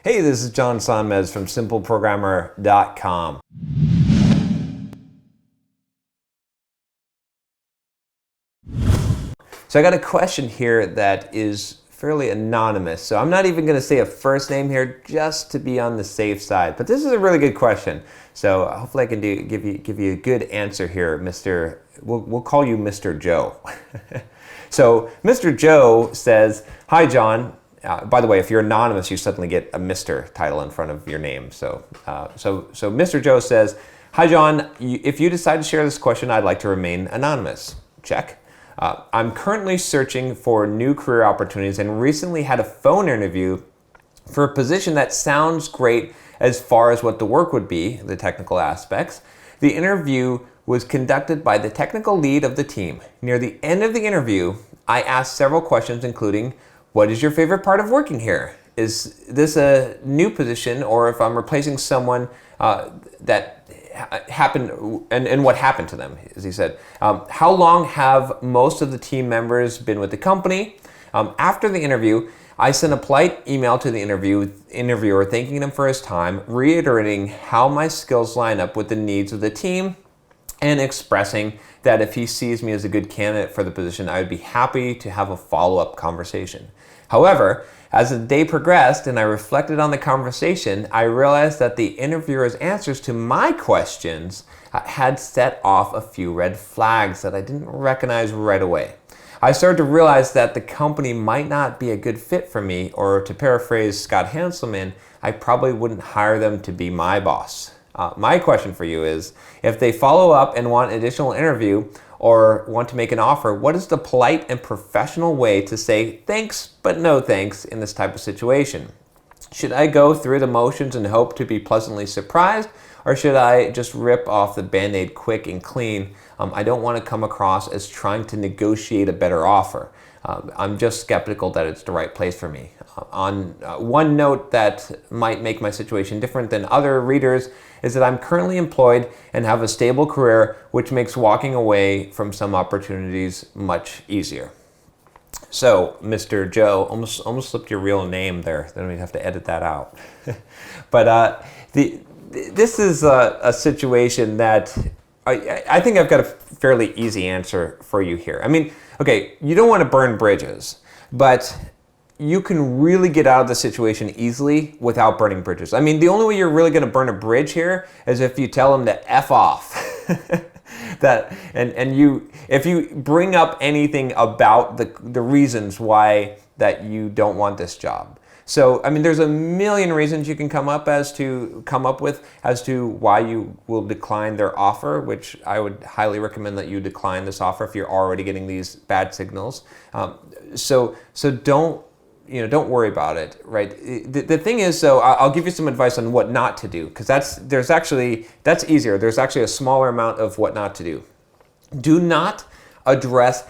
Hey, this is John Sonmez from simpleprogrammer.com. So I got a question here that is fairly anonymous. So I'm not even going to say a first name here just to be on the safe side. But this is a really good question. So hopefully I can give you a good answer here, Mr. We'll call you Mr. Joe. So Mr. Joe says, "Hi, John." By the way, if you're anonymous, you suddenly get a Mr. title in front of your name. So Mr. Joe says, "Hi, John. If you decide to share this question, I'd like to remain anonymous." Check. I'm currently searching for new career opportunities and recently had a phone interview for a position that sounds great as far as what the work would be, the technical aspects. The interview was conducted by the technical lead of the team. Near the end of the interview, I asked several questions, including, what is your favorite part of working here? Is this a new position, or if I'm replacing someone that happened, and what happened to them, as he said. How long have most of the team members been with the company? After the interview, I sent a polite email to the interviewer thanking him for his time, reiterating how my skills line up with the needs of the team, and expressing that if he sees me as a good candidate for the position, I would be happy to have a follow-up conversation. However, as the day progressed and I reflected on the conversation, I realized that the interviewer's answers to my questions had set off a few red flags that I didn't recognize right away. I started to realize that the company might not be a good fit for me, or to paraphrase Scott Hanselman, I probably wouldn't hire them to be my boss. My question for you is, if they follow up and want an additional interview or want to make an offer, what is the polite and professional way to say thanks but no thanks in this type of situation? Should I go through the motions and hope to be pleasantly surprised, or should I just rip off the Band-Aid quick and clean? I don't want to come across as trying to negotiate a better offer. I'm just skeptical that it's the right place for me. On one note that might make my situation different than other readers is that I'm currently employed and have a stable career, which makes walking away from some opportunities much easier. So, Mr. Joe, almost slipped your real name there. Then we'd have to edit that out. But this is a situation that I think I've got a fairly easy answer for you here. I mean, okay, you don't want to burn bridges, but you can really get out of the situation easily without burning bridges. I mean, the only way you're really going to burn a bridge here is if you tell them to F off. If you bring up anything about the reasons why that you don't want this job. So, I mean, there's a million reasons you can come up with as to why you will decline their offer, which I would highly recommend that you decline this offer if you're already getting these bad signals. So don't worry about it, right? The thing is, so I'll give you some advice on what not to do, because that's easier. There's actually a smaller amount of what not to do. Do not address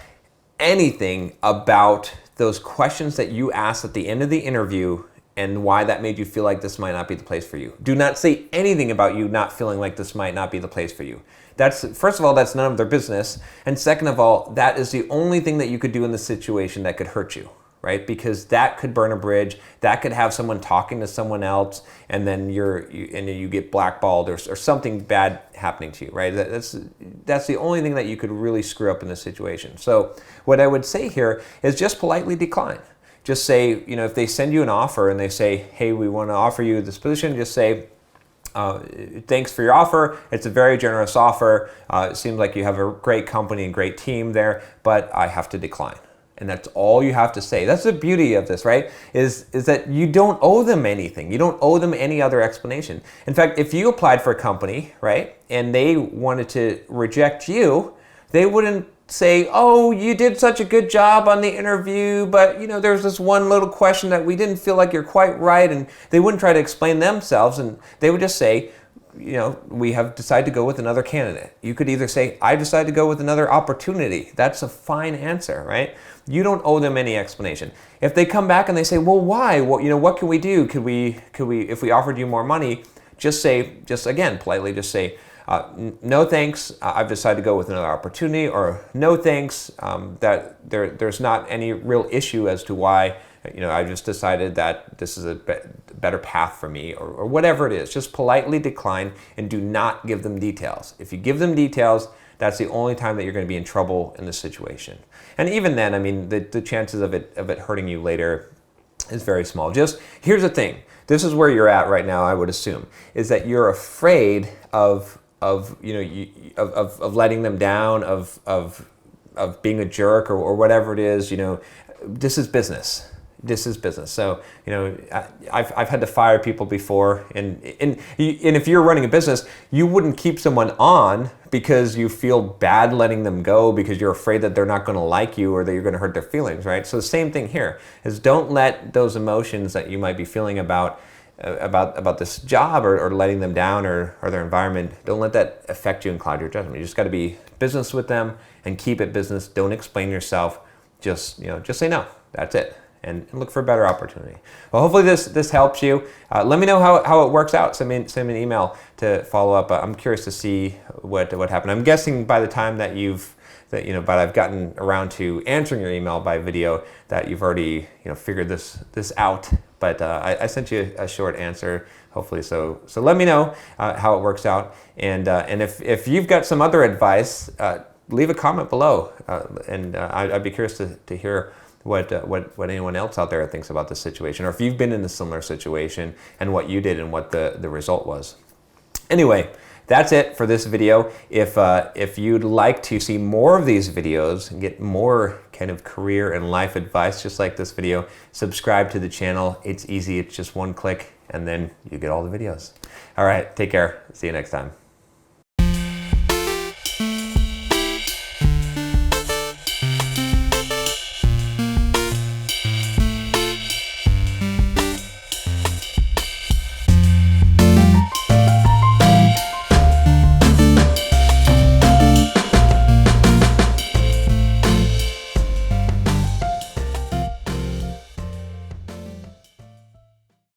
anything about those questions that you asked at the end of the interview and why that made you feel like this might not be the place for you. Do not say anything about you not feeling like this might not be the place for you. First of all, that's none of their business. And second of all, that is the only thing that you could do in this situation that could hurt you, right? Because that could burn a bridge. That could have someone talking to someone else, and then you get blackballed or something bad happening to you, right? That's the only thing that you could really screw up in this situation. So what I would say here is just politely decline. Just say, if they send you an offer and they say, hey, we want to offer you this position, just say, thanks for your offer. It's a very generous offer. It seems like you have a great company and great team there, but I have to decline. And that's all you have to say. That's the beauty of this, right? Is that you don't owe them anything. You don't owe them any other explanation. In fact, if you applied for a company, right, and they wanted to reject you, they wouldn't say, oh, you did such a good job on the interview, but there's this one little question that we didn't feel like you're quite right, and they wouldn't try to explain themselves, and they would just say, we have decided to go with another candidate. You could either say, I decided to go with another opportunity. That's a fine answer, right? You don't owe them any explanation. If they come back and they say, well, why? What can we do? Could we, if we offered you more money, just again, politely just say, no thanks, I've decided to go with another opportunity, or no thanks, that there's not any real issue as to why I just decided that this is a better path for me, or whatever it is. Just politely decline and do not give them details. If you give them details, that's the only time that you're going to be in trouble in this situation. And even then, I mean, the chances of it hurting you later is very small. Just here's the thing. This is where you're at right now, I would assume, is that you're afraid of letting them down, of being a jerk, or whatever it is. This is business. This is business. So, I've had to fire people before, and if you're running a business, you wouldn't keep someone on because you feel bad letting them go because you're afraid that they're not going to like you or that you're going to hurt their feelings, right? So the same thing here is, don't let those emotions that you might be feeling about this job, or letting them down, or their environment, don't let that affect you and cloud your judgment. You just got to be business with them and keep it business. Don't explain yourself. Just say no. That's it. And look for a better opportunity. Well, hopefully this helps you. Let me know how it works out. Send me an email to follow up. I'm curious to see what happened. I'm guessing by the time that but I've gotten around to answering your email by video, that you've already figured this out. But I sent you a short answer, hopefully. So let me know how it works out. And if you've got some other advice, leave a comment below. And I'd be curious to hear what anyone else out there thinks about this situation, or if you've been in a similar situation and what you did and what the result was. Anyway, that's it for this video. If you'd like to see more of these videos and get more kind of career and life advice just like this video, subscribe to the channel. It's easy. It's just one click, and then you get all the videos. All right, take care. See you next time.